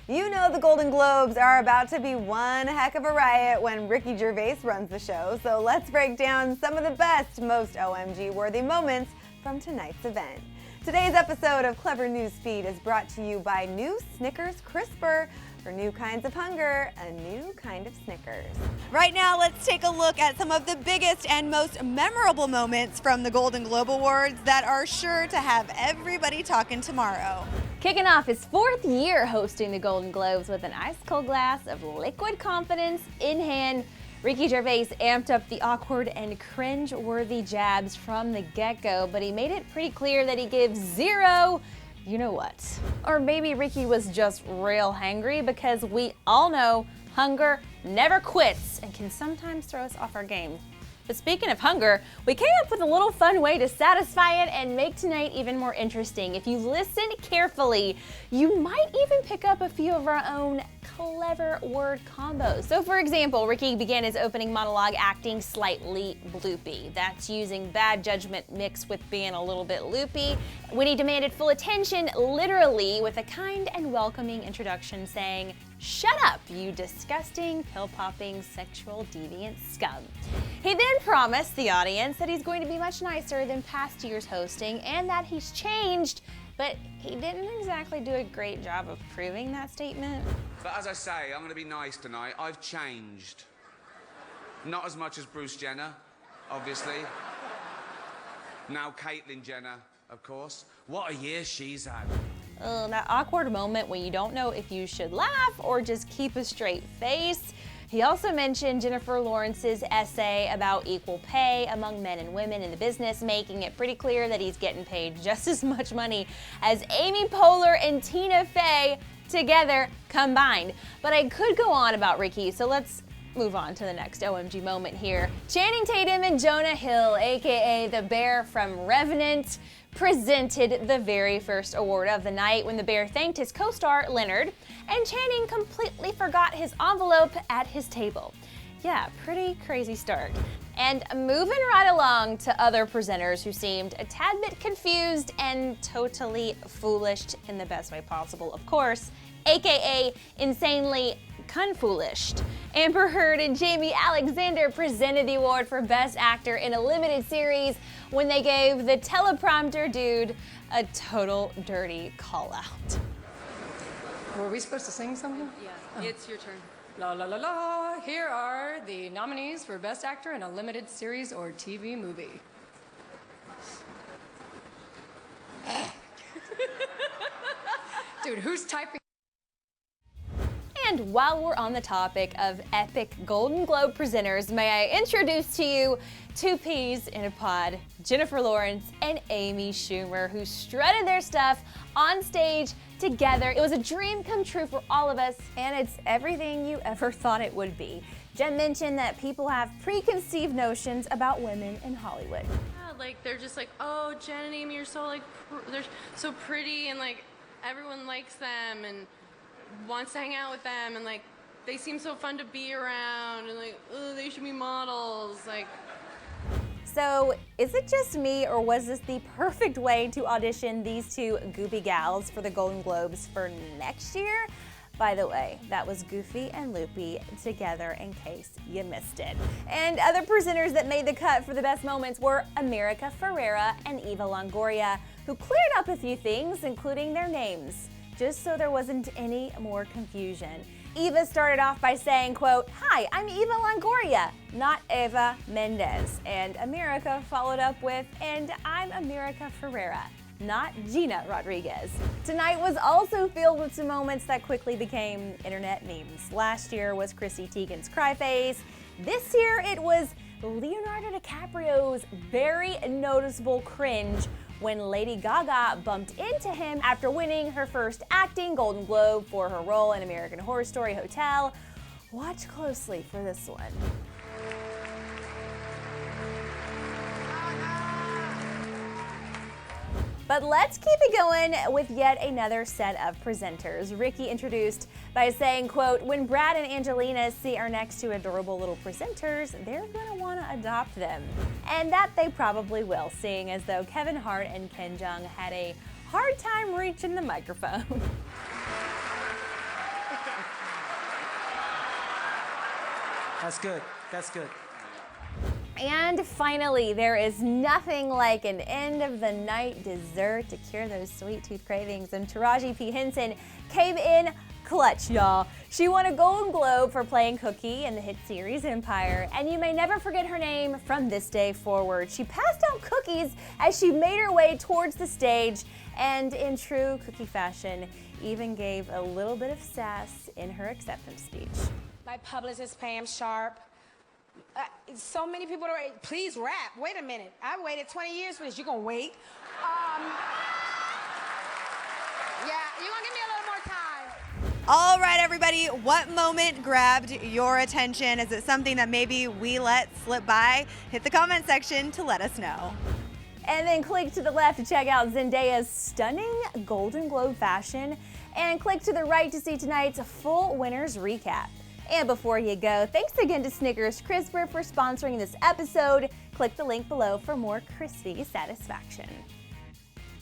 You know the Golden Globes are about to be one heck of a riot when Ricky Gervais runs the show, so let's break down some of the best, most OMG-worthy moments from tonight's event. Today's episode of Clevver Newsfeed is brought to you by new Snickers Crisper. For new kinds of hunger, a new kind of Snickers. Right now, let's take a look at some of the biggest and most memorable moments from the Golden Globe Awards that are sure to have everybody talking tomorrow. Kicking off his 4th year hosting the Golden Globes with an ice-cold glass of liquid confidence in hand, Ricky Gervais amped up the awkward and cringe-worthy jabs from the get-go, but he made it pretty clear that he gives zero you know what. Or maybe Ricky was just real hangry, because we all know hunger never quits and can sometimes throw us off our game. But speaking of hunger, we came up with a little fun way to satisfy it and make tonight even more interesting. If you listen carefully, you might even pick up a few of our own clever word combos. So for example, Ricky began his opening monologue acting slightly bloopy. That's using bad judgment mixed with being a little bit loopy. When he demanded full attention, literally with a kind and welcoming introduction saying, "Shut up, you disgusting, pill-popping, sexual deviant scum." He then promised the audience that he's going to be much nicer than past years hosting and that he's changed, but he didn't exactly do a great job of proving that statement. But as I say, I'm going to be nice tonight. I've changed. Not as much as Bruce Jenner, obviously. Now Caitlyn Jenner, of course. What a year she's had. That awkward moment when you don't know if you should laugh or just keep a straight face. He also mentioned Jennifer Lawrence's essay about equal pay among men and women in the business, making it pretty clear that he's getting paid just as much money as Amy Poehler and Tina Fey together combined. But I could go on about Ricky, so let's move on to the next OMG moment here. Channing Tatum and Jonah Hill, aka the Bear from Revenant, presented the very first award of the night when the Bear thanked his co-star Leonard, and Channing completely forgot his envelope at his table. Yeah, pretty crazy start. And moving right along to other presenters who seemed a tad bit confused and totally foolish in the best way possible, of course, aka insanely confoolished. Amber Heard and Jamie Alexander presented the award for Best Actor in a Limited Series when they gave the teleprompter dude a total dirty call out. Were we supposed to sing something? Yeah, it's your turn. La la la la, here are the nominees for Best Actor in a Limited Series or TV Movie. Dude, who's typing? And while we're on the topic of epic Golden Globe presenters, may I introduce to you two peas in a pod, Jennifer Lawrence and Amy Schumer, who strutted their stuff on stage together. It was a dream come true for all of us, and it's everything you ever thought it would be. Jen mentioned that people have preconceived notions about women in Hollywood. Yeah, like they're just like, oh, Jen and Amy are so like, they're so pretty, and like everyone likes them and wants to hang out with them, and like they seem so fun to be around, and like, oh, they should be models, like. So is it just me, or was this the perfect way to audition these two goopy gals for the Golden Globes for next year? By the way, that was Goofy and Loopy together in case you missed it. And other presenters that made the cut for the best moments were America Ferrera and Eva Longoria, who cleared up a few things, including their names, just so there wasn't any more confusion. Eva started off by saying, quote, "Hi, I'm Eva Longoria, not Eva Mendes." And America followed up with, "And I'm America Ferrera, not Gina Rodriguez." Tonight was also filled with some moments that quickly became internet memes. Last year was Chrissy Teigen's cry face. This year it was Leonardo DiCaprio's very noticeable cringe when Lady Gaga bumped into him after winning her first acting Golden Globe for her role in American Horror Story Hotel. Watch closely for this one. But let's keep it going with yet another set of presenters. Ricky introduced by saying, quote, "When Brad and Angelina see our next two adorable little presenters, they're gonna wanna adopt them." And that they probably will, seeing as though Kevin Hart and Ken Jeong had a hard time reaching the microphone. That's good. That's good. And finally, there is nothing like an end of the night dessert to cure those sweet tooth cravings. And Taraji P. Henson came in clutch, y'all. She won a Golden Globe for playing Cookie in the hit series Empire, and you may never forget her name from this day forward. She passed out cookies as she made her way towards the stage, and in true Cookie fashion, even gave a little bit of sass in her acceptance speech. My publicist, Pam Sharp. So many people are, please rap. Wait a minute. I waited 20 years for this. You gonna wait? Yeah, you gonna give me a little more time. All right, everybody, what moment grabbed your attention? Is it something that maybe we let slip by? Hit the comment section to let us know. And then click to the left to check out Zendaya's stunning Golden Globe fashion, and click to the right to see tonight's full winners recap. And before you go, thanks again to Snickers Crisper for sponsoring this episode. Click the link below for more crispy satisfaction.